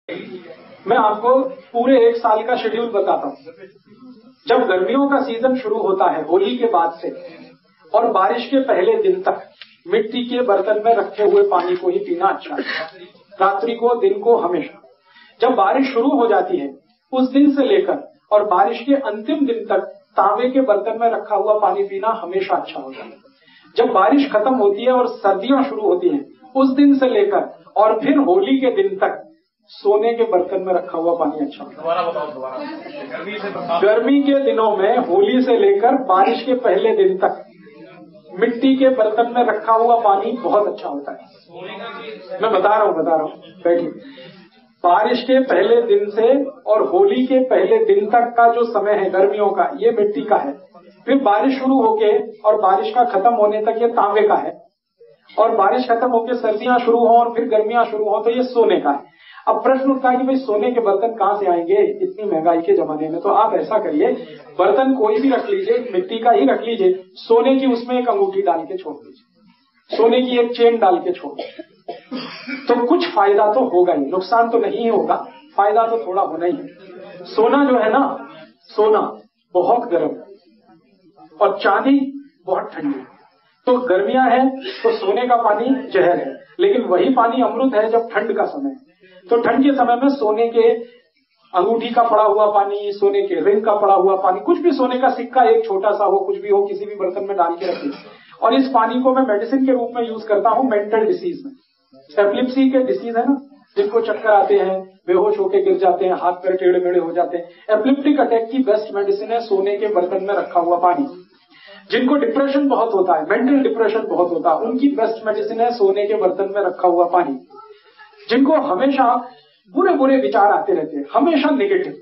मैं आपको पूरे एक साल का शेड्यूल बताता हूँ। जब गर्मियों का सीजन शुरू होता है होली के बाद से और बारिश के पहले दिन तक मिट्टी के बर्तन में रखे हुए पानी को ही पीना अच्छा है, रात्रि को दिन को हमेशा। जब बारिश शुरू हो जाती है उस दिन से लेकर और बारिश के अंतिम दिन तक तांबे के बर्तन में रखा हुआ पानी पीना हमेशा अच्छा होता है। जब बारिश खत्म होती है और सर्दियां शुरू होती हैं उस दिन से लेकर और फिर होली के दिन तक सोने के बर्तन में रखा हुआ पानी अच्छा होता है। गर्मी के दिनों में होली से लेकर बारिश के पहले दिन तक मिट्टी के बर्तन में रखा हुआ पानी बहुत अच्छा होता है। मैं बता रहा हूँ बैठिए। बारिश के पहले दिन से और होली के पहले दिन तक का जो समय है गर्मियों का, ये मिट्टी का है। फिर बारिश शुरू होके और बारिश का खत्म होने तक ये तांबे का है, और बारिश खत्म होके सर्दियां शुरू हो और फिर गर्मियां शुरू हो तो ये सोने का है। अब प्रश्न उठता है कि भाई सोने के बर्तन कहाँ से आएंगे इतनी महंगाई के जमाने में। तो आप ऐसा करिए, बर्तन कोई भी रख लीजिए, मिट्टी का ही रख लीजिए, सोने की उसमें एक अंगूठी डाल के छोड़ दीजिए, सोने की एक चेन डाल के छोड़ दीजिए, तो कुछ फायदा तो होगा ही, नुकसान तो नहीं होगा, फायदा तो थोड़ा होना ही है। सोना जो है ना, सोना बहुत गर्म और चांदी बहुत ठंडी। तो गर्मियां हैं तो सोने का पानी जहर है, लेकिन वही पानी अमृत है जब ठंड का समय है। तो ठंड के समय में सोने के अंगूठी का पड़ा हुआ पानी, सोने के रिंग का पड़ा हुआ पानी, कुछ भी सोने का सिक्का एक छोटा सा हो, कुछ भी हो, किसी भी बर्तन में डाल के रखिए। और इस पानी को मैं मेडिसिन के रूप में यूज करता हूँ मेंटल डिसीज में। एपिलेप्सी के डिसीज है ना, जिनको चक्कर आते हैं, बेहोश होकर गिर जाते हैं, हाथ पैर टेढ़े मेढ़े हो जाते हैं, एपिलेप्टिक अटैक की बेस्ट मेडिसिन है सोने के बर्तन में रखा हुआ पानी। जिनको डिप्रेशन बहुत होता है, मेंटल डिप्रेशन बहुत होता है, उनकी बेस्ट मेडिसिन है सोने के बर्तन में रखा हुआ पानी। जिनको हमेशा बुरे बुरे विचार आते रहते हैं, हमेशा नेगेटिव,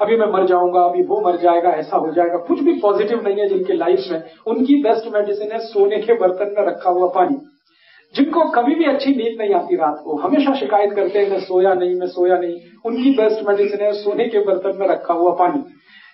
अभी मैं मर जाऊंगा, अभी वो मर जाएगा, ऐसा हो जाएगा, कुछ भी पॉजिटिव नहीं है जिनके लाइफ में, उनकी बेस्ट मेडिसिन है सोने के बर्तन में रखा हुआ पानी। जिनको कभी भी अच्छी नींद नहीं आती रात को, हमेशा शिकायत करते हैं मैं सोया नहीं, उनकी बेस्ट मेडिसिन है सोने के बर्तन में रखा हुआ पानी।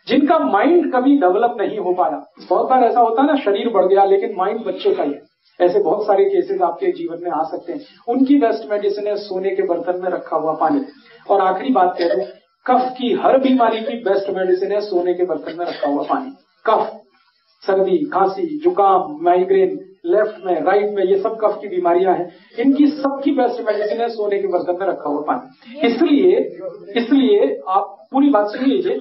जिनका माइंड कभी डेवलप नहीं हो पाया, बहुत बार ऐसा होता है ना, शरीर बढ़ गया लेकिन माइंड बच्चे का ही है, ऐसे बहुत सारे केसेस आपके जीवन में आ सकते हैं, उनकी बेस्ट मेडिसिन है सोने के बर्तन में रखा हुआ पानी। और आखिरी बात कह दूं, कफ की हर बीमारी की बेस्ट मेडिसिन है सोने के बर्तन में रखा हुआ पानी। कफ, सर्दी, खांसी, जुकाम, माइग्रेन, लेफ्ट में, राइट में, ये सब कफ की बीमारियां हैं, इनकी सबकी बेस्ट मेडिसिन है सोने के बर्तन में रखा हुआ पानी। इसलिए आप पूरी बात सुन लीजिए।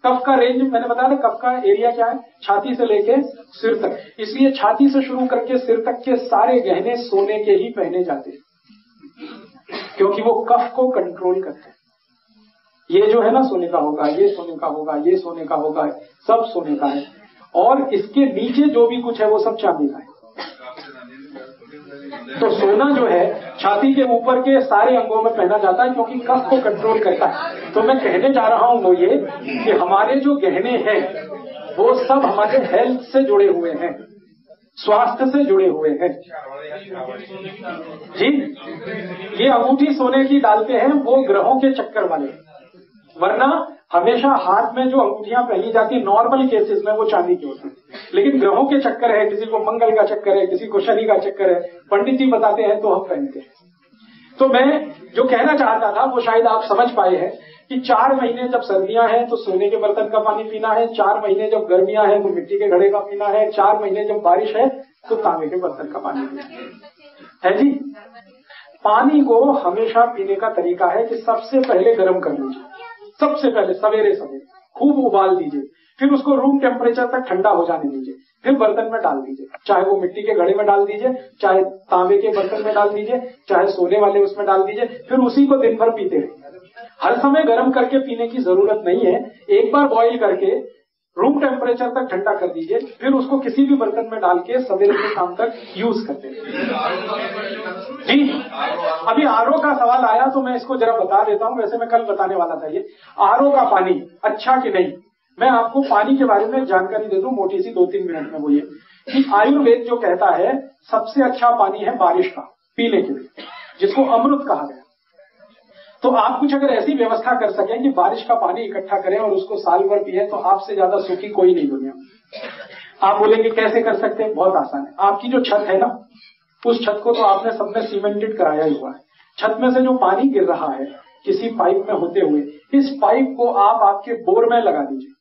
कफ का रेंज मैंने बताया था, कफ का एरिया क्या है, छाती से लेके सिर तक। इसलिए छाती से शुरू करके सिर तक के सारे गहने सोने के ही पहने जाते हैं, क्योंकि वो कफ को कंट्रोल करते हैं। ये जो है ना सोने का होगा, ये सोने का होगा, ये सोने का होगा, सब सोने का है। और इसके नीचे जो भी कुछ है वो सब चांदी का है। तो सोना जो है छाती के ऊपर के सारे अंगों में पहना जाता है क्योंकि कफ को कंट्रोल करता है। तो मैं कहने जा रहा हूं वो ये कि हमारे जो गहने हैं वो सब हमारे हेल्थ से जुड़े हुए हैं, स्वास्थ्य से जुड़े हुए हैं जी। ये अंगूठी सोने की डालते हैं वो ग्रहों के चक्कर वाले, वरना हमेशा हाथ में जो अंगूठियां पहनी जाती है नॉर्मल केसेस में वो चांदी की होती है, लेकिन ग्रहों के चक्कर है, किसी को मंगल का चक्कर है, किसी को शनि का चक्कर है, पंडित जी बताते हैं तो हम पहनते हैं। तो मैं जो कहना चाहता था वो शायद आप समझ पाए हैं कि 4 महीने जब सर्दियां हैं तो सोने के बर्तन का पानी पीना है, 4 महीने जब गर्मियां हैं तो मिट्टी के घड़े का पीना है, 4 महीने जब बारिश है तो तांबे के बर्तन का पानी पीना है जी। पानी को हमेशा पीने का तरीका है कि सबसे पहले गर्म कर लीजिए, सबसे पहले सवेरे खूब उबाल दीजिए, फिर उसको रूम टेम्परेचर तक ठंडा हो जाने दीजिए, फिर बर्तन में डाल दीजिए, चाहे वो मिट्टी के घड़े में डाल दीजिए, चाहे तांबे के बर्तन में डाल दीजिए, चाहे सोने वाले उसमें डाल दीजिए, फिर उसी को दिन भर पीते रहिए। हर समय गर्म करके पीने की जरूरत नहीं है, एक बार बॉईल करके रूम टेम्परेचर तक ठंडा कर दीजिए, फिर उसको किसी भी बर्तन में डाल के सवेरे से शाम तक यूज करते हैं जी। अभी आरओ का सवाल आया तो मैं इसको जरा बता देता हूं, वैसे मैं कल बताने वाला था ये आरओ का पानी अच्छा कि नहीं। मैं आपको पानी के बारे में जानकारी दे दूं मोटी सी 2-3 मिनट में। वो ये कि आयुर्वेद जो कहता है सबसे अच्छा पानी है बारिश का पीने के लिए, जिसको अमृत कहा गया। तो आप कुछ अगर ऐसी व्यवस्था कर सकें कि बारिश का पानी इकट्ठा करें और उसको साल भर पिए तो आपसे ज्यादा सुखी कोई नहीं दुनिया में। आप बोलेंगे कैसे कर सकते हैं? बहुत आसान है। आपकी जो छत है ना, उस छत को तो आपने सबने सीमेंटेड कराया ही हुआ है। छत में से जो पानी गिर रहा है किसी पाइप में होते हुए इस पाइप को आप आपके बोर में लगा दीजिए।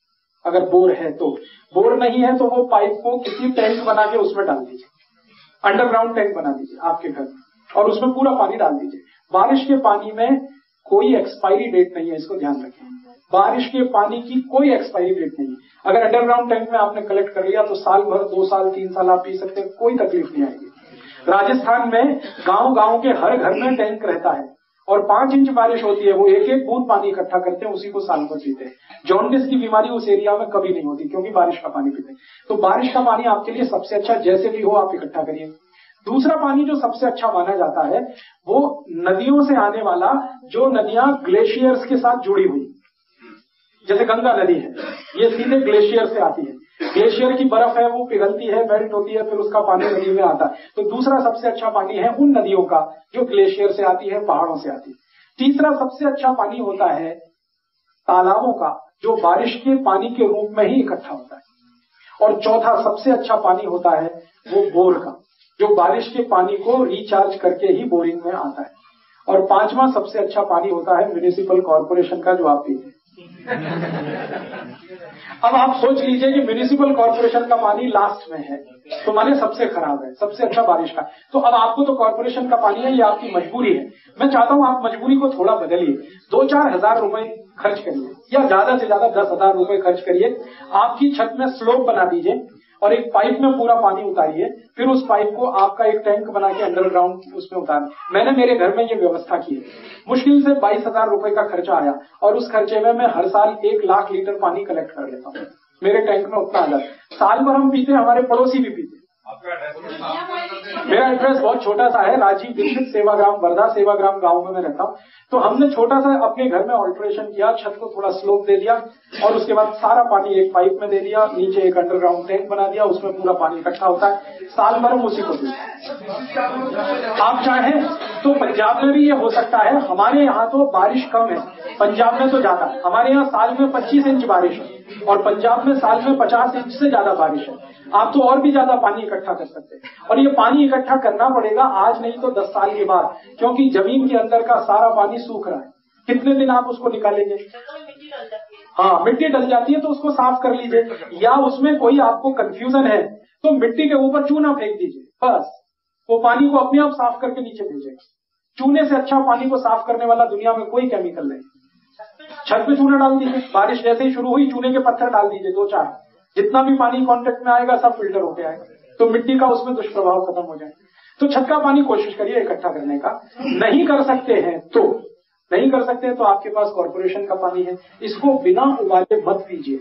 अगर बोर है तो, बोर नहीं है तो वो पाइप को किसी टैंक बना के उसमें डाल दीजिए, अंडरग्राउंड टैंक बना दीजिए आपके घर में, और उसमें पूरा पानी डाल दीजिए। बारिश के पानी में कोई एक्सपायरी डेट नहीं है, इसको ध्यान रखें। बारिश के पानी की कोई एक्सपायरी डेट नहीं है। अगर अंडरग्राउंड टैंक में आपने कलेक्ट कर लिया तो साल भर, 2 साल, 3 साल आप पी सकते हैं, कोई तकलीफ नहीं आएगी। राजस्थान में गांव-गांव के हर घर में टैंक रहता है और 5 इंच बारिश होती है, वो एक एक बूंद पानी इकट्ठा करते हैं, उसी को साल भर पीते हैं। जॉन्डिस की बीमारी उस एरिया में कभी नहीं होती क्योंकि बारिश का पानी पीते हैं। तो बारिश का पानी आपके लिए सबसे अच्छा, जैसे भी हो आप इकट्ठा करिए। दूसरा पानी जो सबसे अच्छा माना जाता है वो नदियों से आने वाला, जो नदियां ग्लेशियर्स के साथ जुड़ी हुई, जैसे गंगा नदी है, ये सीधे ग्लेशियर से आती है। ग्लेशियर की बर्फ है वो पिघलती है, मेल्ट होती है, फिर उसका पानी नदी में आता है। तो दूसरा सबसे अच्छा पानी है उन नदियों का जो ग्लेशियर से आती है, पहाड़ों से आती है। तीसरा सबसे अच्छा पानी होता है तालाबों का, जो बारिश के पानी के रूप में ही इकट्ठा होता है। और चौथा सबसे अच्छा पानी होता है वो बोर का, जो बारिश के पानी को रिचार्ज करके ही बोरिंग में आता है। और पांचवा सबसे अच्छा पानी होता है म्युनिसिपल कॉर्पोरेशन का, जो आप पीते हैं। अब आप सोच लीजिए कि म्युनिसिपल कॉर्पोरेशन का पानी लास्ट में है, तो माने सबसे खराब है, सबसे अच्छा बारिश का। तो अब आपको तो कॉर्पोरेशन का पानी है, ये आपकी मजबूरी है। मैं चाहता हूं आप मजबूरी को थोड़ा बदलिए, 2-4 हजार रुपए खर्च करिए, या ज्यादा से ज्यादा 10,000 रुपए खर्च करिए। आपकी छत में स्लोप बना दीजिए और एक पाइप में पूरा पानी उतारिए, फिर उस पाइप को आपका एक टैंक बना के अंडरग्राउंड उसमें उतार। मैंने मेरे घर में ये व्यवस्था की है। मुश्किल से 22,000 रुपए का खर्चा आया और उस खर्चे में मैं हर साल 1 लाख लीटर पानी कलेक्ट कर लेता हूँ। मेरे टैंक में उतना आ जाता है, साल भर हम पीते, हमारे पड़ोसी भी पीते। मेरा एड्रेस बहुत छोटा सा है, राजीव दीक्षित सेवाग्राम, वर्धा सेवाग्राम गांव में मैं रहता हूँ। तो हमने छोटा सा अपने घर में ऑल्टरेशन किया, छत को थोड़ा स्लोप दे दिया और उसके बाद सारा पानी एक पाइप में दे दिया, नीचे एक अंडरग्राउंड टैंक बना दिया, उसमें पूरा पानी इकट्ठा होता है, साल भर हम उसी को पीते। आप चाहें तो पंजाब में भी ये हो सकता है। हमारे यहाँ तो बारिश कम है, पंजाब में तो ज्यादा। हमारे यहाँ साल में 25 इंच बारिश है और पंजाब में साल में 50 इंच से ज्यादा बारिश है। आप तो और भी ज्यादा पानी इकट्ठा कर सकते हैं, और ये पानी इकट्ठा करना पड़ेगा आज नहीं तो 10 साल के बाद, क्योंकि जमीन के अंदर का सारा पानी सूख रहा है। कितने दिन आप उसको निकालेंगे? हाँ, मिट्टी डल जाती है तो उसको साफ कर लीजिए, या उसमें कोई आपको कंफ्यूजन है तो मिट्टी के ऊपर चूना फेंक दीजिए, बस वो पानी को अपने आप साफ करके नीचे भेजेगा। चूने से अच्छा पानी को साफ करने वाला दुनिया में कोई केमिकल नहीं। छत पे चूना डाल दीजिए, बारिश जैसे ही शुरू हुई चूने के पत्थर डाल दीजिए 2-4, जितना भी पानी कांटेक्ट में आएगा सब फिल्टर होके आएगा, तो मिट्टी का उसमें दुष्प्रभाव खत्म हो जाए। तो छत का पानी कोशिश करिए इकट्ठा करने का। नहीं कर सकते हैं तो आपके पास कॉर्पोरेशन का पानी है, इसको बिना उबाले मत पीजिए।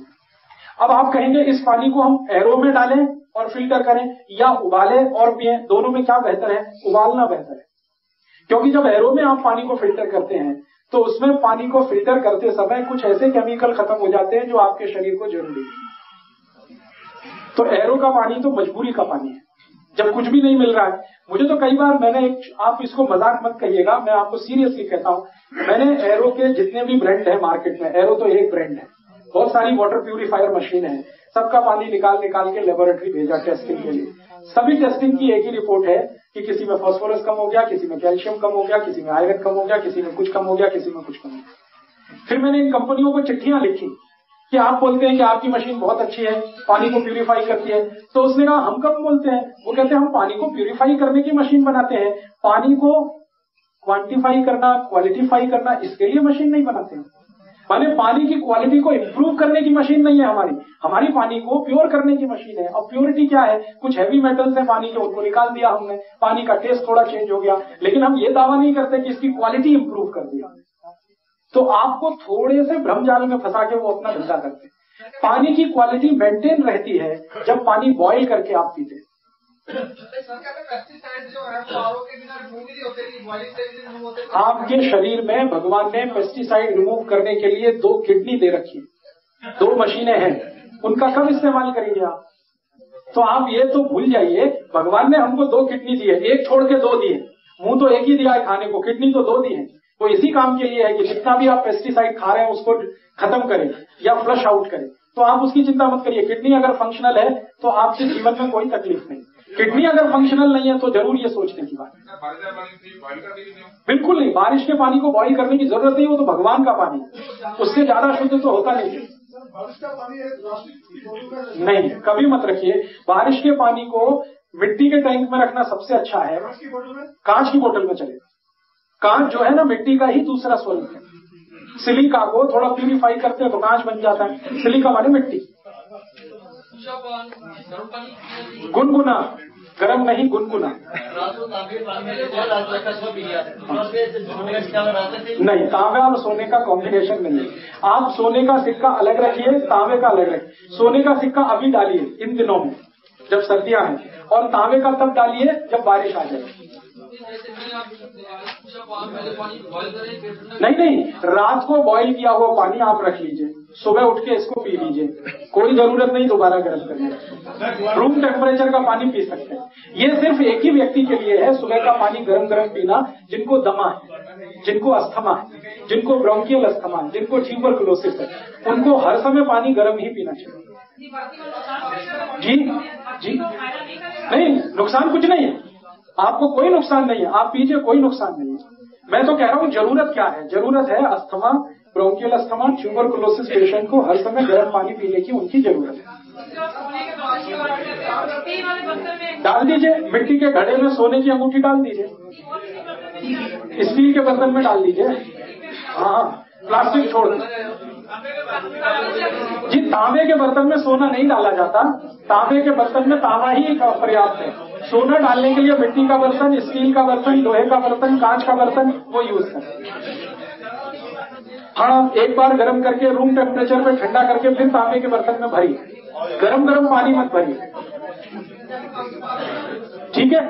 अब आप कहेंगे इस पानी को हम एरो में डालें और फिल्टर करें या उबाले और पिए, दोनों में क्या बेहतर है? उबालना बेहतर है, क्योंकि जब एरो में आप पानी को फिल्टर करते हैं तो उसमें पानी को फिल्टर करते समय कुछ ऐसे केमिकल खत्म हो जाते हैं जो आपके शरीर को जरूरी है। तो एरो का पानी तो मजबूरी का पानी है, जब कुछ भी नहीं मिल रहा है। मुझे तो कई बार आप इसको मजाक मत कहिएगा, मैं आपको सीरियसली कहता हूँ, मैंने एरो के जितने भी ब्रांड है मार्केट में, एरो तो एक ब्रांड है, बहुत सारी वाटर प्यूरिफायर मशीन है, सबका पानी निकाल के लेबोरेटरी भेजा टेस्टिंग के लिए। सभी टेस्टिंग की एक ही रिपोर्ट है कि किसी में फास्फोरस कम हो गया, किसी में कैल्शियम कम हो गया, किसी में आयरन कम हो गया, किसी में कुछ कम हो गया, किसी में कुछ कम हो गया। फिर मैंने इन कंपनियों को चिट्ठियां लिखी कि आप बोलते हैं कि आपकी मशीन बहुत अच्छी है, पानी को प्यूरिफाई करती है। तो उसने कहा हम कब बोलते हैं? वो कहते हैं हम पानी को प्यूरिफाई करने की मशीन बनाते हैं, पानी को क्वांटिफाई करना, क्वालिटीफाई करना, इसके लिए मशीन नहीं बनाते हैं। माने पानी की क्वालिटी को इंप्रूव करने की मशीन नहीं है हमारी पानी को प्योर करने की मशीन है। अब प्योरिटी क्या है? कुछ हैवी मेटल्स है पानी के, उनको निकाल दिया हमने, पानी का टेस्ट थोड़ा चेंज हो गया, लेकिन हम ये दावा नहीं करते कि इसकी क्वालिटी इंप्रूव कर दिया। तो आपको थोड़े से भ्रमजाल में फंसा के वो अपना धंधा करते हैं। पानी की क्वालिटी मेंटेन रहती है जब पानी बॉईल करके आप पीते हैं। आपके शरीर में भगवान ने पेस्टिसाइड रिमूव करने के लिए 2 किडनी दे रखी है, 2 मशीनें हैं, उनका कब इस्तेमाल करेंगे आप? तो आप ये तो भूल जाइए, भगवान ने हमको 2 किडनी दी है, एक छोड़ के 2 दिए, मुंह तो एक ही दिया है खाने को, किडनी तो 2 दी है। वो इसी काम के लिए है कि जितना भी आप पेस्टिसाइड खा रहे हैं उसको खत्म करें या फ्लश आउट करें। तो आप उसकी चिंता मत करिए, किडनी अगर फंक्शनल है तो आपके जीवन में कोई तकलीफ नहीं। किडनी अगर फंक्शनल नहीं है तो जरूर ये सोचने की बात है। बिल्कुल नहीं, बारिश के पानी को बॉईल करने की जरूरत नहीं, वो तो भगवान का पानी है, उससे ज्यादा शुद्ध तो होता नहीं। नहीं, कभी मत रखिए। बारिश के पानी को मिट्टी के टैंक में रखना सबसे अच्छा है। कांच की बोतल में चलेगा। कांच जो है ना, मिट्टी का ही दूसरा स्वरूप है। सिलिका को थोड़ा प्यूरिफाई करते हैं तो कांच बन जाता है। सिलिका माने मिट्टी। गुनगुना, गरम नहीं, गुनगुना। नहीं, तांबे और सोने का कॉम्बिनेशन नहीं है। आप सोने का सिक्का अलग रखिए, तांबे का अलग रखिए। सोने का सिक्का अभी डालिए इन दिनों में जब सर्दियां हैं, और तांबे का तब डालिए जब बारिश आ जाए। नहीं, रात को बॉईल किया हुआ पानी आप रख लीजिए, सुबह उठ के इसको पी लीजिए, कोई जरूरत नहीं दोबारा गर्म करने। रूम टेम्परेचर का पानी पी सकते हैं। ये सिर्फ एक ही व्यक्ति के लिए है, सुबह का पानी गरम गरम पीना, जिनको दमा है, जिनको अस्थमा है, जिनको ब्रोंकियल अस्थमा है, जिनको ट्यूबरकुलोसिस है, उनको हर समय पानी गर्म ही पीना चाहिए। जी नहीं, नुकसान कुछ नहीं है, आपको कोई नुकसान नहीं है, आप पीजिए, कोई नुकसान नहीं है। मैं तो कह रहा हूँ जरूरत क्या है। जरूरत है asthma, bronchial asthma, tuberculosis patient को हर समय गर्म पानी पीने की उनकी जरूरत है। डाल दीजिए, मिट्टी के घड़े में सोने की अंगूठी डाल दीजिए, स्टील के बर्तन में डाल दीजिए। हाँ, प्लास्टिक छोड़ दीजिए। जी, तांबे के बर्तन में सोना नहीं डाला जाता, तांबे के बर्तन में तांबा ही पर्याप्त है। सोना डालने के लिए मिट्टी का बर्तन, स्टील का बर्तन, लोहे का बर्तन, कांच का बर्तन वो यूज करें। हाँ, एक बार गर्म करके रूम टेम्परेचर पे ठंडा करके फिर तांबे के बर्तन में भरिए, गरम गरम पानी मत भरिए। ठीक है,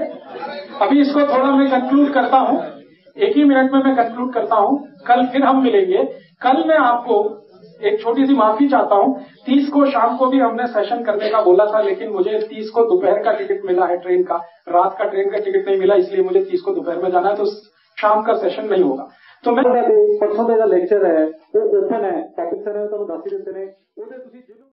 अभी इसको थोड़ा मैं कंक्लूड करता हूँ, 1 ही मिनट में मैं कंक्लूड करता हूँ। कल फिर हम मिलेंगे। कल मैं आपको एक छोटी सी माफी चाहता हूँ। 30 को शाम को भी हमने सेशन करने का बोला था, लेकिन मुझे 30 को दोपहर का टिकट मिला है ट्रेन का, रात का ट्रेन का टिकट नहीं मिला, इसलिए मुझे 30 को दोपहर में जाना है, तो शाम का सेशन नहीं होगा। तो मैं परसों मेरा लेक्चर है वो ओपन है, टॉपिक सर है तो 10 ही दिन